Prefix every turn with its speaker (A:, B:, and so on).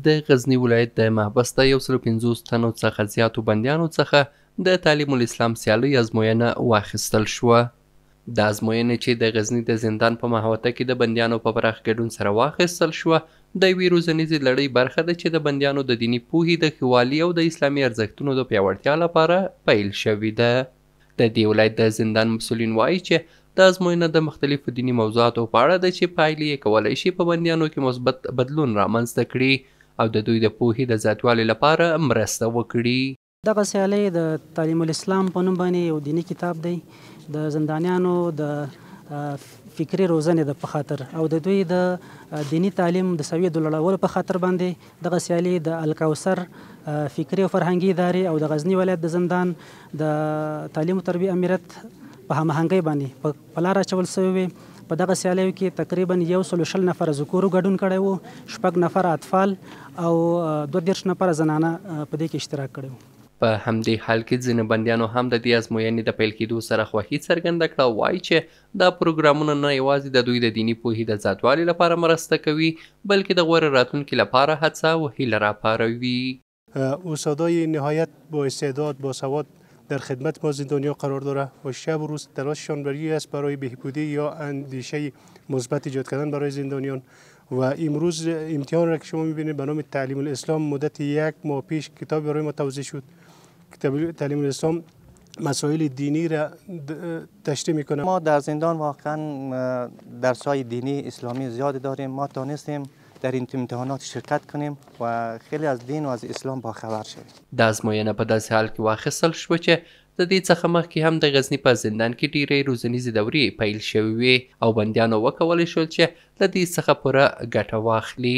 A: د غزنی ولایت د محبس د 150 تنو څخه زیاتو بندیانو څخه د تعلیم الاسلام سیالۍ ازموینه واخیستل شوه. د ازموینې چې د غزنی د زندان په محوطه کې د بندیانو په پراخ ګډون سره واخیستل شوه د یوې روزنیزې لړۍ برخه ده چې د بندیانو د دیني پوهې د ښه والي او د اسلامي ارزښتونو د پیاوړتیا لپاره پیل شوې ده. د دې ولایت د زندان مسؤلین وایي چې د ازموینه د مختلفو دیني موضوعاتو په اړه ده چې پایلې یې کولی شي په بندیانو کې مثبت بدلون رامنځته کړي او د دوی د پوهې د زیاتوالي لپاره مرسته وکړي.
B: دغه سیالۍ د تعلیم الاسلام په نوم باندې یو دیني کتاب دی د زندانیانو د فکري روزنې د په خاطر او د دوی د دینی تعلیم د سویې د لوړولو په خاطر باندې دغه سیالي د الکوثر فکري او فرهنګي ادارې او د غزنی ولایت د زندان د تعلیم او تربیه امیرت په هماهنګۍ باندې په لاره اچول شوې وې. په دغه سیالیو کې تقریبا 120 نفره ذکورو ګډون کړی و، 6 نفره اطفال او 22 نفره زنانه په دې کې اشتراک کړی و.
A: په همدې حال کې ځینې بندیانو هم د دې ازموینې د پیل کېدو سره خوښي څرګنده کړه او وایي چې دا پروګرامونه نه یوازې د دوی د دیني پوهې د زیاتوالي لپاره مرسته کوي بلکې د غوره راتلونکي لپاره هڅه او هیله راپاروي.
C: استادای نهایت با استعداد با سواد در خدمت ما زندانیان قرار داره و شب و روز تلاششان بر این است برای بهبودی یا اندیشه مثبت ایجاد کردن برای زندانیان. و امروز امتحان را که شما میبینید به نام تعلیم الاسلام مدت 1 ماه پیش کتاب برای ما توزیع شد. کتاب تعلیم الاسلام مسائل دینی را تشریح میکنه.
D: ما در زندان واقعا درس‌های دینی اسلامی زیاد داریم. ما تونستیم در این امتحانات شرکت کنیم و خیلی از دین و از اسلام باخبر شویم.
A: د ازموینه په داسې حال کې واخیستل شوه چې د دې څخه مخکې هم د غزني په زندان کې ډیرې روزنیزې دورې پیل شوې وې او بندیانو وکولی شول چې له دې څخه پوره ګټه واخلي.